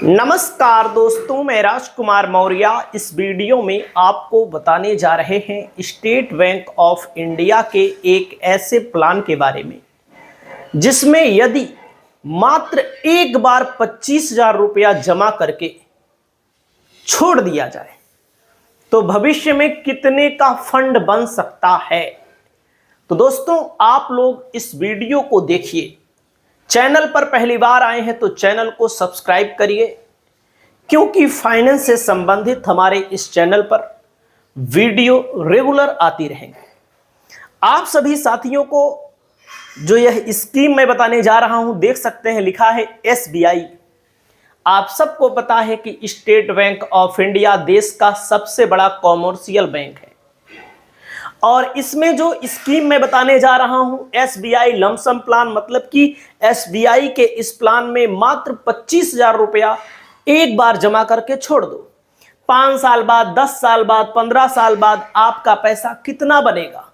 नमस्कार दोस्तों, मैं राजकुमार मौर्य इस वीडियो में आपको बताने जा रहे हैं स्टेट बैंक ऑफ इंडिया के एक ऐसे प्लान के बारे में जिसमें यदि मात्र एक बार 25,000 रुपया जमा करके छोड़ दिया जाए तो भविष्य में कितने का फंड बन सकता है। तो दोस्तों, आप लोग इस वीडियो को देखिए। चैनल पर पहली बार आए हैं तो चैनल को सब्सक्राइब करिए, क्योंकि फाइनेंस से संबंधित हमारे इस चैनल पर वीडियो रेगुलर आती रहेंगे। आप सभी साथियों को जो यह स्कीम मैं बताने जा रहा हूं, देख सकते हैं लिखा है SBI। आप सबको पता है कि स्टेट बैंक ऑफ इंडिया देश का सबसे बड़ा कॉमर्शियल बैंक है और इसमें जो स्कीम मैं बताने जा रहा हूं SBI लमसम प्लान, मतलब कि SBI के इस प्लान में मात्र 25,000 रुपया एक बार जमा करके छोड़ दो। 5 साल बाद, 10 साल बाद, 15 साल बाद आपका पैसा कितना बनेगा,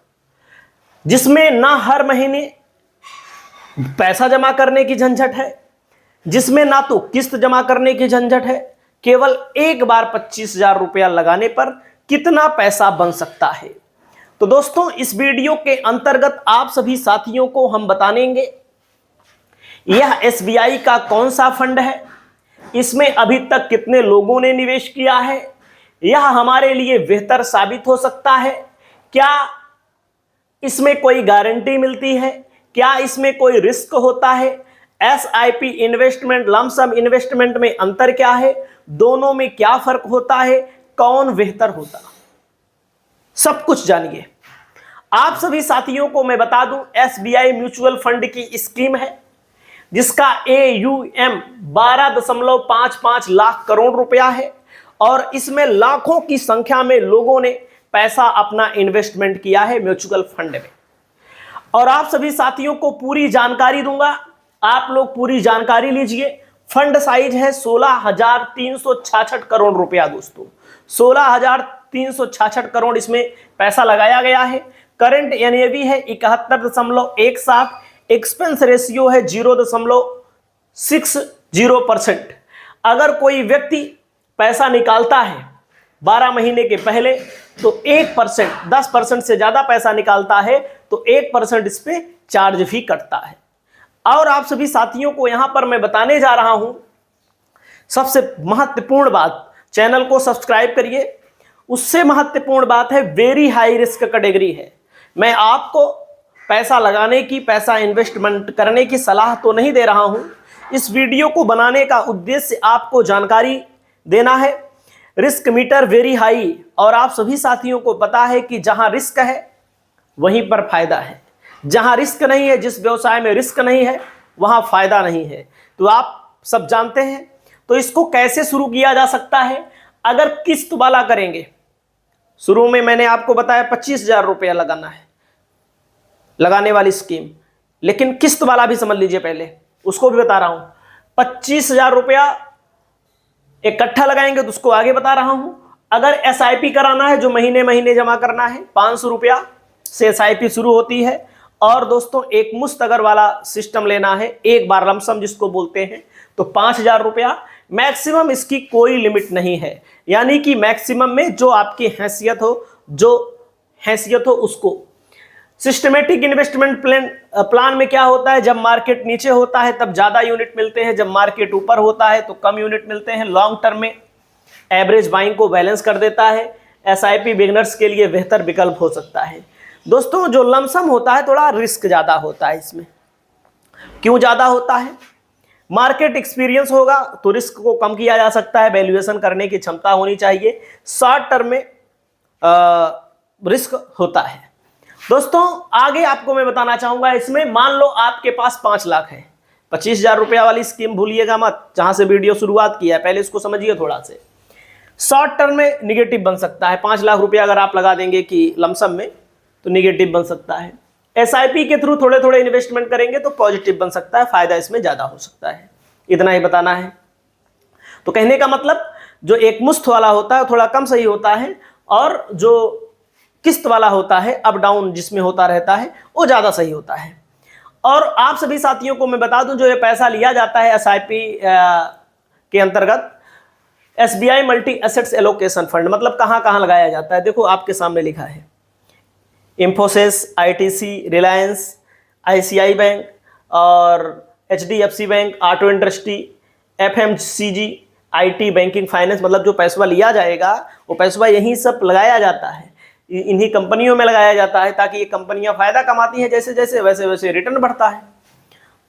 जिसमें ना हर महीने पैसा जमा करने की झंझट है, जिसमें ना तो किस्त जमा करने की झंझट है। केवल एक बार 25,000 रुपया लगाने पर कितना पैसा बन सकता है। तो दोस्तों, इस वीडियो के अंतर्गत आप सभी साथियों को हम बताएंगे यह SBI का कौन सा फंड है, इसमें अभी तक कितने लोगों ने निवेश किया है, यह हमारे लिए बेहतर साबित हो सकता है, क्या इसमें कोई गारंटी मिलती है, क्या इसमें कोई रिस्क होता है, SIP इन्वेस्टमेंट लमसम इन्वेस्टमेंट में अंतर क्या है, दोनों में क्या फर्क होता है, कौन बेहतर होता, सब कुछ जानिए। आप सभी साथियों को मैं बता दूं, SBI म्यूचुअल फंड की स्कीम है जिसका AUM 12.55 लाख करोड़ रुपया है और इसमें लाखों की संख्या में लोगों ने पैसा अपना इन्वेस्टमेंट किया है म्यूचुअल फंड में। और आप सभी साथियों को पूरी जानकारी दूंगा, आप लोग पूरी जानकारी लीजिए। फंड साइज है 16,366 करोड़ रुपया। दोस्तों, 16,366 करोड़ इसमें पैसा लगाया गया है। करंट NAV है 71.17, एक्सपेंस रेशियो है 0.60%। अगर कोई व्यक्ति पैसा निकालता है 12 महीने के पहले तो 1%, 10% से ज्यादा पैसा निकालता है तो 1% इस पे चार्ज भी कटता है। और आप सभी साथियों को यहां पर मैं बताने जा रहा हूं सबसे महत्वपूर्ण बात, चैनल को सब्सक्राइब करिए। उससे महत्वपूर्ण बात है वेरी हाई रिस्क कैटेगरी है। मैं आपको पैसा लगाने की, पैसा इन्वेस्टमेंट करने की सलाह तो नहीं दे रहा हूं। इस वीडियो को बनाने का उद्देश्य आपको जानकारी देना है। रिस्क मीटर वेरी हाई, और आप सभी साथियों को पता है कि जहां रिस्क है वहीं पर फायदा है, जहां रिस्क नहीं है, जिस व्यवसाय में रिस्क नहीं है वहां फायदा नहीं है, तो आप सब जानते हैं। तो इसको कैसे शुरू किया जा सकता है? अगर किस्त वाला करेंगे, शुरू में मैंने आपको बताया 25,000 रुपया लगाना है, लगाने वाली स्कीम, लेकिन किस्त वाला भी समझ लीजिए पहले, उसको भी बता रहा हूं। 25,000 रुपया इकट्ठा लगाएंगे तो उसको आगे बता रहा हूं। अगर SIP कराना है, जो महीने महीने जमा करना है, 500 रुपया से SIP शुरू होती है। और दोस्तों, एक मुश्त अगर वाला सिस्टम लेना है, एक बार लमसम जिसको बोलते हैं, तो 5,000 रुपया मैक्सिमम, इसकी कोई लिमिट नहीं है। यानी कि मैक्सिमम में जो आपकी हैसियत हो उसको। सिस्टमेटिक इन्वेस्टमेंट प्लान में क्या होता है, जब मार्केट नीचे होता है तब ज्यादा यूनिट मिलते हैं, जब मार्केट ऊपर होता है तो कम यूनिट मिलते हैं। लॉन्ग टर्म में एवरेज बाइंग को बैलेंस कर देता है। SIP बिगिनर्स के लिए बेहतर विकल्प हो सकता है। दोस्तों, जो लमसम होता है थोड़ा रिस्क ज्यादा होता है। इसमें क्यों ज्यादा होता है? मार्केट एक्सपीरियंस होगा तो रिस्क को कम किया जा सकता है, वैल्यूएशन करने की क्षमता होनी चाहिए। शॉर्ट टर्म में रिस्क होता है। दोस्तों, आगे आपको मैं बताना चाहूंगा, इसमें मान लो आपके पास 5 लाख है। 25,000 रुपया वाली स्कीम भूलिएगा मत, जहां से वीडियो शुरुआत किया है, पहले इसको समझिए थोड़ा से। शॉर्ट टर्म में निगेटिव बन सकता है। 5 लाख रुपया अगर आप लगा देंगे कि लमसम में, तो निगेटिव बन सकता है। SIP के थ्रू थोड़े थोड़े इन्वेस्टमेंट करेंगे तो पॉजिटिव बन सकता है, फायदा इसमें ज्यादा हो सकता है। इतना ही बताना है। तो कहने का मतलब, जो एक मुश्त वाला होता है थोड़ा कम सही होता है, और जो किस्त वाला होता है, अप डाउन जिसमें होता रहता है, वो ज्यादा सही होता है। और आप सभी साथियों को मैं बता दूं, जो ये पैसा लिया जाता है SIP के अंतर्गत SBI multi assets allocation fund मतलब कहाँ कहाँ लगाया जाता है। देखो आपके सामने लिखा है Infosys, ITC, Reliance, ICI bank और HDFC bank, auto industry, FMCG, IT, banking, finance, मतलब जो पैसा लिया जाएगा वो पैसा यहीं सब लगाया जाता है, इन्हीं कंपनियों में लगाया जाता है, ताकि ये कंपनियां फायदा कमाती हैं जैसे जैसे वैसे वैसे रिटर्न बढ़ता है।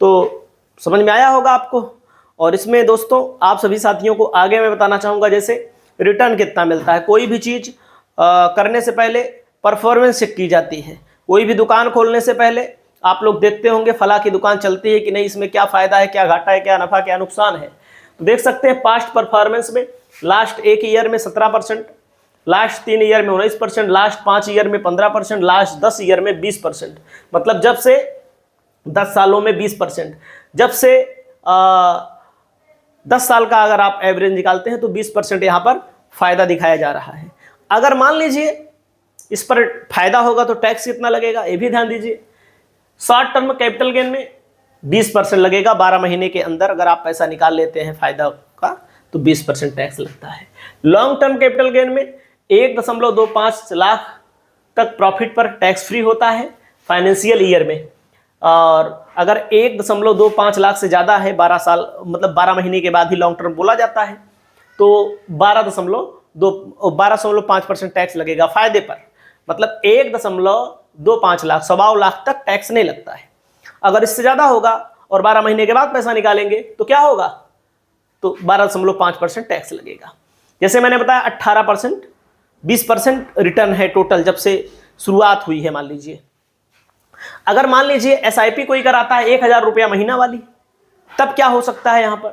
तो समझ में आया होगा आपको। और इसमें दोस्तों आप सभी साथियों को आगे मैं बताना चाहूँगा जैसे रिटर्न कितना मिलता है। कोई भी चीज़ करने से पहले परफॉर्मेंस चेक की जाती है। कोई भी दुकान खोलने से पहले आप लोग देखते होंगे फला की दुकान चलती है कि नहीं, इसमें क्या फ़ायदा है, क्या घाटा है, क्या नफ़ा, क्या नुकसान है। तो देख सकते हैं पास्ट परफॉर्मेंस में लास्ट 1 ईयर में 17%, लास्ट 3 ईयर में 19%, लास्ट 5 ईयर में 15%, लास्ट 10 ईयर में 20%। मतलब जब से 10 सालों में 20%। जब से 10 साल का अगर आप एवरेज निकालते हैं तो 20% यहाँ पर फायदा दिखाया जा रहा है। अगर मान लीजिए इस पर फायदा होगा तो टैक्स कितना लगेगा, ये भी ध्यान दीजिए। शॉर्ट टर्म कैपिटल गेन में 20% लगेगा 12 महीने के अंदर। अगर आप पैसा निकाल लेते हैं फायदा का तो 20% टैक्स लगता है। लॉन्ग टर्म कैपिटल गेन में 1.25 लाख तक प्रॉफिट पर टैक्स फ्री होता है फाइनेंशियल ईयर में। और अगर 1.25 लाख से ज़्यादा है 12 साल मतलब 12 महीने के बाद ही लॉन्ग टर्म बोला जाता है तो 12.5% टैक्स लगेगा फायदे पर। मतलब 1.25 लाख 1.25 लाख तक टैक्स नहीं लगता है। अगर इससे ज़्यादा होगा और 12 महीने के बाद पैसा निकालेंगे तो क्या होगा, तो 12.5% टैक्स लगेगा। जैसे मैंने बताया 18%, 20% रिटर्न है टोटल जब से शुरुआत हुई है। मान लीजिए अगर मान लीजिए SIP कोई कराता है 1,000 रुपया महीना वाली, तब क्या हो सकता है यहाँ पर,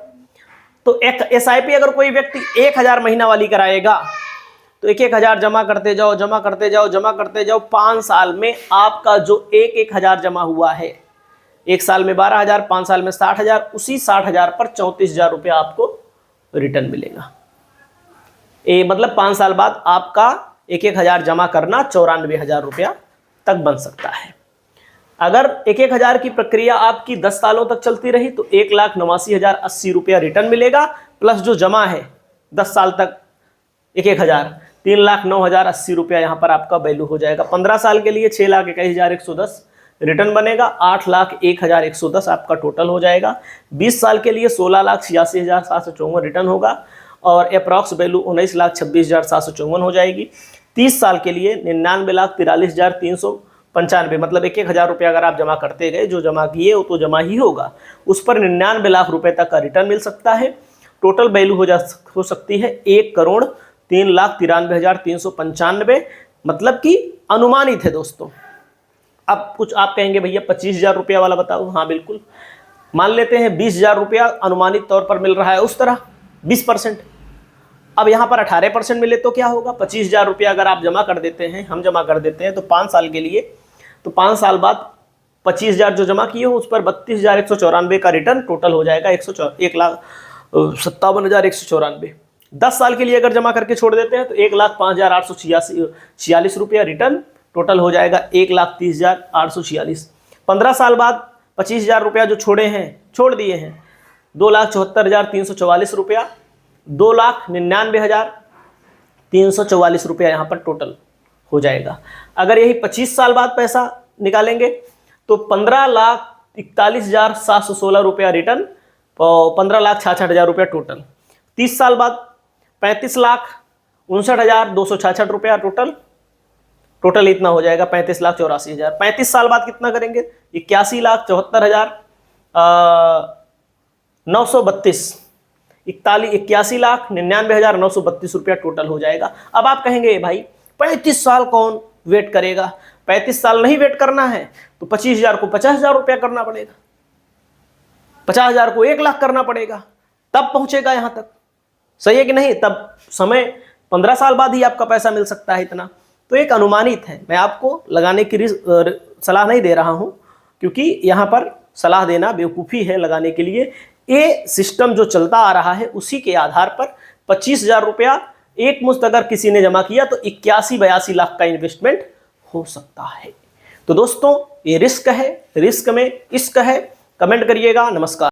तो एक SIP अगर कोई व्यक्ति 1,000 महीना वाली कराएगा तो 1,000 जमा करते जाओ जमा करते जाओ जमा करते जाओ, 5 साल में आपका जो 1,000 जमा हुआ है, 1 साल में 12,000, 5 साल में 60,000, उसी 60,000 पर 34,000 रुपया आपको रिटर्न मिलेगा। ये मतलब 5 साल बाद आपका 1,000 जमा करना 94,000 रुपया तक बन सकता है। अगर 1,000 की प्रक्रिया आपकी 10 सालों तक चलती रही तो 1,89,080 रुपया रिटर्न मिलेगा, प्लस जो जमा है 10 साल तक 1,000, 3,09,080 रुपया यहाँ पर आपका वैल्यू हो जाएगा। 15 साल के लिए 6,21,110 रिटर्न बनेगा, 8,01,110 आपका टोटल हो जाएगा। 20 साल के लिए 16,86,754 रिटर्न होगा और अप्रॉक्स वैल्यू 19,26,754 हो जाएगी। 30 साल के लिए 99,43,395, मतलब 1,000 रुपया अगर आप जमा करते गए, जो जमा किए वो तो जमा ही होगा, उस पर 99 लाख रुपए तक का रिटर्न मिल सकता है। टोटल वैल्यू हो सकती है 1,03,93,395, मतलब कि अनुमानित है दोस्तों। अब कुछ आप कहेंगे भैया 25,000 रुपया वाला बताओ। हाँ बिल्कुल, मान लेते हैं 20,000 रुपया अनुमानित तौर पर मिल रहा है उस तरह 20%। अब यहाँ पर 18% मिले तो क्या होगा, 25,000 रुपया अगर आप जमा कर देते हैं, हम जमा कर देते हैं तो 5 साल के लिए, तो 5 साल बाद 25,000 जो जमा किए हो उस पर 32,194 का रिटर्न टोटल हो जाएगा 1,57,194। 10 साल के लिए अगर जमा करके छोड़ देते हैं तो 1,05,846 रुपया रिटर्न टोटल हो जाएगा 1,30,846। 15 साल बाद 25,000 रुपया जो छोड़ दिए हैं 2,74,344 रुपया, 2,99,344 रुपया यहाँ पर टोटल हो जाएगा। अगर यही 25 साल बाद पैसा निकालेंगे तो 15,41,716 रुपया रिटर्न, 15,66,000 रुपया टोटल। 30 साल बाद 35,59,266 रुपया टोटल इतना हो जाएगा 35,84,000। 35 साल बाद कितना करेंगे, 81,74,932, 81,99,932 रुपया टोटल हो जाएगा। अब आप कहेंगे भाई 35 साल कौन वेट करेगा, 35 साल नहीं वेट करना है तो 25,000 को 50,000 रुपया करना पड़ेगा, 50,000 को 1 लाख करना पड़ेगा, तब पहुंचेगा यहां तक। सही है कि नहीं, तब समय 15 साल बाद ही आपका पैसा मिल सकता है इतना। तो एक अनुमानित है, मैं आपको लगाने की सलाह नहीं दे रहा हूं, क्योंकि यहां पर सलाह देना बेवकूफ़ी है लगाने के लिए। ये सिस्टम जो चलता आ रहा है उसी के आधार पर 25,000 रुपया एक मुश्त अगर किसी ने जमा किया तो 81-82 लाख का इन्वेस्टमेंट हो सकता है। तो दोस्तों ये रिस्क है, रिस्क में इश्क है। कमेंट करिएगा। नमस्कार।